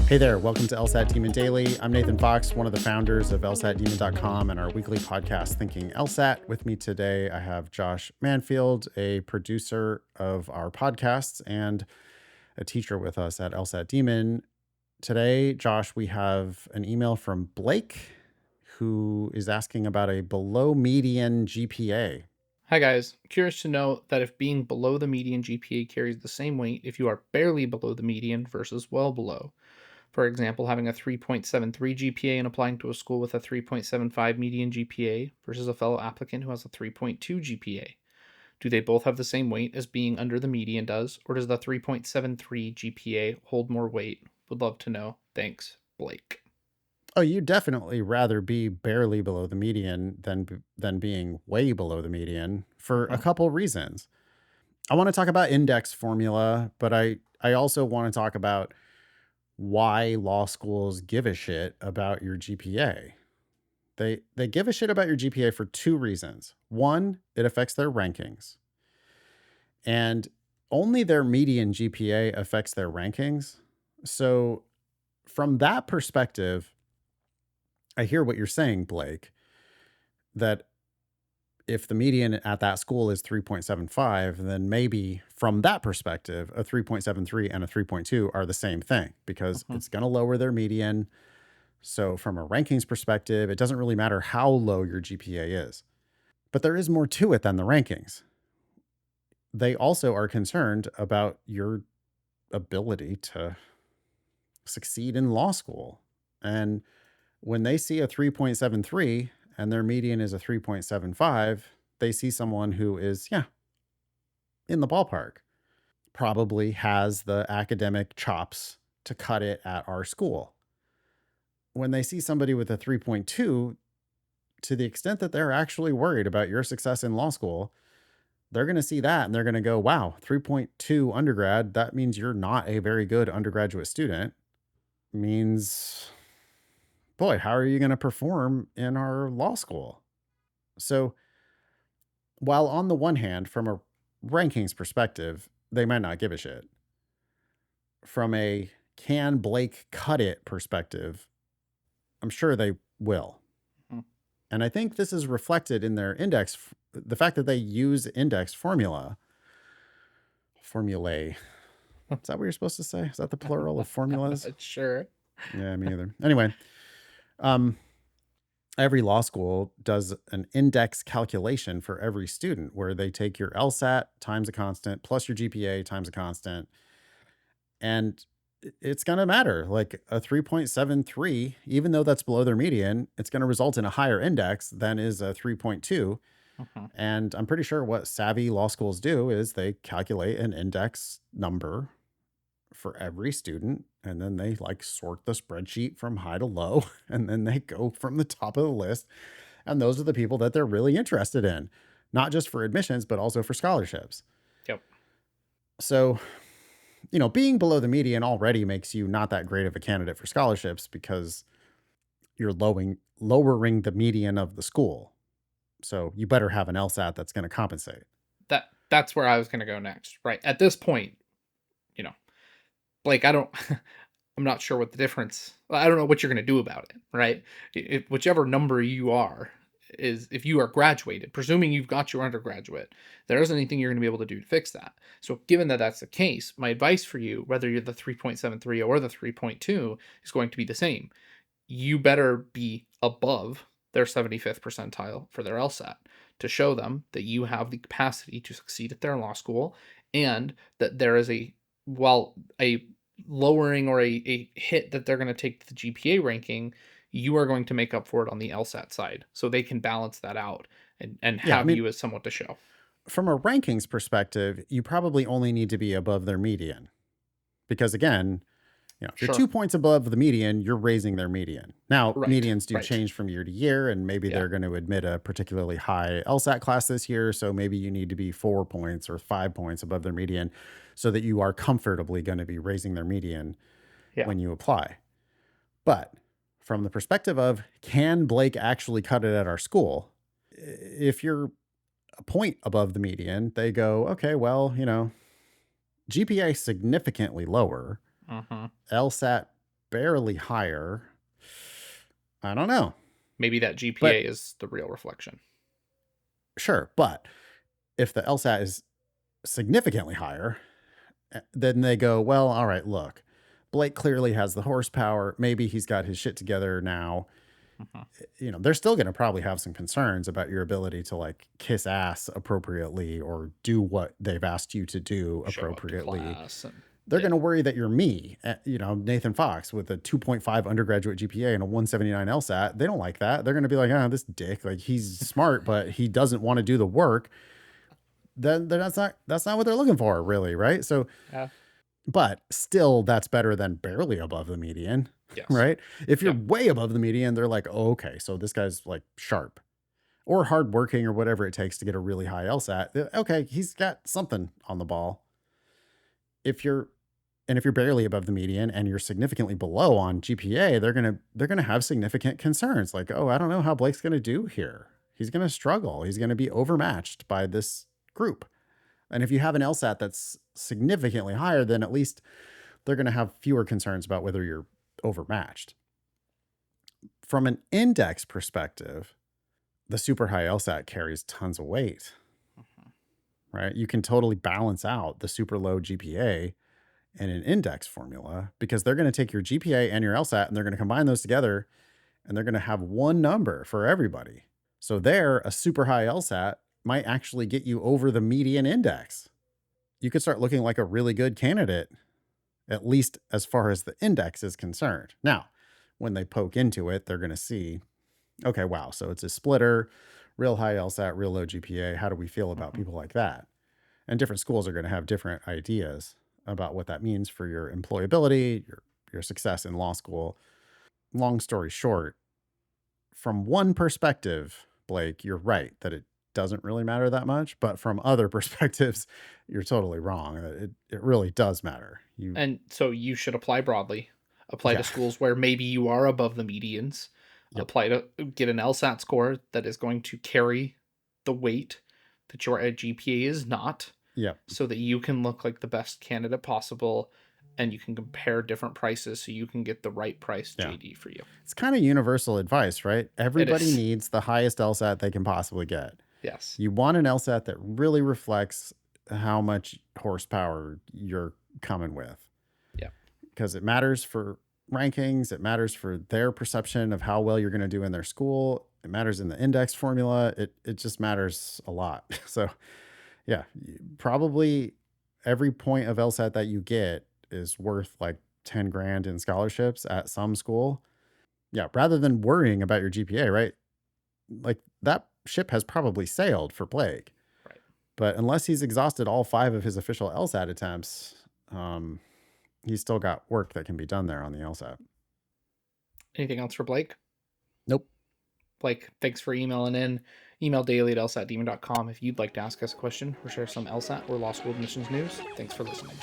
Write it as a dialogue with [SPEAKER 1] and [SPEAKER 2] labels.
[SPEAKER 1] Hey there, welcome to LSAT Demon Daily. I'm Nathan Fox, one of the founders of LSATdemon.com and our weekly podcast, Thinking LSAT. With me today, I have Josh Manfield, a producer of our podcasts and a teacher with us at LSAT Demon. Today, Josh, we have an email from Blake, who is asking about a below median GPA.
[SPEAKER 2] Hi guys, curious to know that if being below the median GPA carries the same weight if you are barely below the median versus well below. For example, having a 3.73 GPA and applying to a school with a 3.75 median GPA versus a fellow applicant who has a 3.2 GPA. Do they both have the same weight as being under the median does, or does the 3.73 GPA hold more weight? Would love to know. Thanks, Blake.
[SPEAKER 1] Oh, you'd definitely rather be barely below the median than being way below the median for a couple reasons. I want to talk about index formula, but I also want to talk about why law schools give a shit about your GPA. They give a shit about your GPA for two reasons. One, it affects their rankings. And only their median GPA affects their rankings. So from that perspective, I hear what you're saying, Blake, that if the median at that school is 3.75, then maybe from that perspective, a 3.73 and a 3.2 are the same thing because it's going to lower their median. So from a rankings perspective, it doesn't really matter how low your GPA is. But there is more to it than the rankings. They also are concerned about your ability to succeed in law school. And when they see a 3.73 and their median is a 3.75, they see someone who is, in the ballpark, probably has the academic chops to cut it at our school. When they see somebody with a 3.2, to the extent that they're actually worried about your success in law school, they're going to see that and they're going to go, wow, 3.2 undergrad, that means you're not a very good undergraduate student. Means, boy, how are you going to perform in our law school? So while on the one hand, from a rankings perspective, they might not give a shit. From a can Blake cut it perspective, I'm sure they will. And I think this is reflected in their index, the fact that they use index formulae. Is that what you're supposed to say? Is that the plural of formulas?
[SPEAKER 2] Sure.
[SPEAKER 1] Yeah, me either. Anyway, every law school does an index calculation for every student where they take your LSAT times a constant plus your GPA times a constant. And it's going to matter. Like a 3.73, even though that's below their median, it's going to result in a higher index than is a 3.2. And I'm pretty sure what savvy law schools do is they calculate an index number for every student. And then they like sort the spreadsheet from high to low. And then they go from the top of the list. And those are the people that they're really interested in, not just for admissions, but also for scholarships.
[SPEAKER 2] Yep.
[SPEAKER 1] So, being below the median already makes you not that great of a candidate for scholarships because you're lowering the median of the school. So you better have an LSAT that's going to compensate.
[SPEAKER 2] That's where I was going to go next, right? At this point, Blake, I'm not sure what the difference, I don't know what you're going to do about it, right? Whichever number you are, is if you are graduated, presuming you've got your undergraduate, there isn't anything you're going to be able to do to fix that. So given that that's the case, my advice for you, whether you're the 3.73 or the 3.2, is going to be the same. You better be above their 75th percentile for their LSAT to show them that you have the capacity to succeed at their law school, and that there is a lowering or a hit that they're going to take to the GPA ranking, you are going to make up for it on the LSAT side. So they can balance that out and have you as somewhat to show.
[SPEAKER 1] From a rankings perspective, you probably only need to be above their median. Because again, if you're 2 points above the median, you're raising their median. Now, medians do change from year to year, and maybe they're going to admit a particularly high LSAT class this year. So maybe you need to be 4 points or 5 points above their median so that you are comfortably going to be raising their median when you apply. But from the perspective of, can Blake actually cut it at our school? If you're a point above the median, they go, okay, well, GPA significantly lower. LSAT barely higher, I don't know.
[SPEAKER 2] Maybe that GPA
[SPEAKER 1] But
[SPEAKER 2] is the real reflection.
[SPEAKER 1] sure, but if the LSAT is significantly higher, then they go, well, all right, look, Blake clearly has the horsepower. Maybe he's got his shit together now.
[SPEAKER 2] Mhm.
[SPEAKER 1] They're still going to probably have some concerns about your ability to like kiss ass appropriately or do what they've asked you to do
[SPEAKER 2] Show up to
[SPEAKER 1] appropriately.
[SPEAKER 2] class and
[SPEAKER 1] They're
[SPEAKER 2] yeah,
[SPEAKER 1] going to worry that you're me, Nathan Fox with a 2.5 undergraduate GPA and a 179 LSAT. They don't like that. They're going to be like, oh, this dick, like he's smart, but he doesn't want to do the work. Then that's not what they're looking for, really, right? So,
[SPEAKER 2] yeah,
[SPEAKER 1] but still, that's better than barely above the median,
[SPEAKER 2] yes,
[SPEAKER 1] right? If you're
[SPEAKER 2] yep,
[SPEAKER 1] way above the median, they're like, oh, okay, so this guy's like sharp or hardworking or whatever it takes to get a really high LSAT. Okay, he's got something on the ball. If you're if you're barely above the median and you're significantly below on GPA, they're gonna have significant concerns like, oh, I don't know how Blake's gonna do here. He's gonna struggle. He's gonna be overmatched by this group. And if you have an LSAT that's significantly higher, then at least they're gonna have fewer concerns about whether you're overmatched. From an index perspective, the super high LSAT carries tons of weight,
[SPEAKER 2] mhm,
[SPEAKER 1] right? You can totally balance out the super low GPA in an index formula because they're going to take your GPA and your LSAT and they're going to combine those together and they're going to have one number for everybody. So there, a super high LSAT might actually get you over the median index. You could start looking like a really good candidate, at least as far as the index is concerned. Now, when they poke into it, they're going to see, okay, wow, so it's a splitter, real high LSAT, real low GPA. How do we feel about
[SPEAKER 2] mhm.
[SPEAKER 1] people like that? And different schools are going to have different ideas about what that means for your employability, your success in law school. Long story short, from one perspective, Blake, you're right that it doesn't really matter that much, but from other perspectives, you're totally wrong. It really does matter.
[SPEAKER 2] And so you should apply broadly, apply to
[SPEAKER 1] Yeah.
[SPEAKER 2] schools where maybe you are above the medians,
[SPEAKER 1] Yep.
[SPEAKER 2] apply to get an LSAT score that is going to carry the weight that your GPA is not,
[SPEAKER 1] Yep.
[SPEAKER 2] so that you can look like the best candidate possible and you can compare different prices so you can get the right price
[SPEAKER 1] Yeah.
[SPEAKER 2] JD for you.
[SPEAKER 1] It's kind of universal advice, right?
[SPEAKER 2] It
[SPEAKER 1] Everybody
[SPEAKER 2] is.
[SPEAKER 1] needs the highest LSAT they can possibly get.
[SPEAKER 2] Yes.
[SPEAKER 1] You want an LSAT that really reflects how much horsepower you're coming with
[SPEAKER 2] Yeah.
[SPEAKER 1] because it matters for rankings. It matters for their perception of how well you're going to do in their school. It matters in the index formula. It just matters a lot. So yeah, probably every point of LSAT that you get is worth like 10 grand in scholarships at some school. Yeah, rather than worrying about your GPA, right? Like that ship has probably sailed for Blake.
[SPEAKER 2] Right.
[SPEAKER 1] But unless he's exhausted all 5 of his official LSAT attempts, um, he's still got work that can be done there on the LSAT.
[SPEAKER 2] Anything else for Blake?
[SPEAKER 1] Nope.
[SPEAKER 2] Blake, thanks for emailing in. Email daily@lsatdemon.com if you'd like to ask us a question or share some LSAT or law school admissions news. Thanks for listening.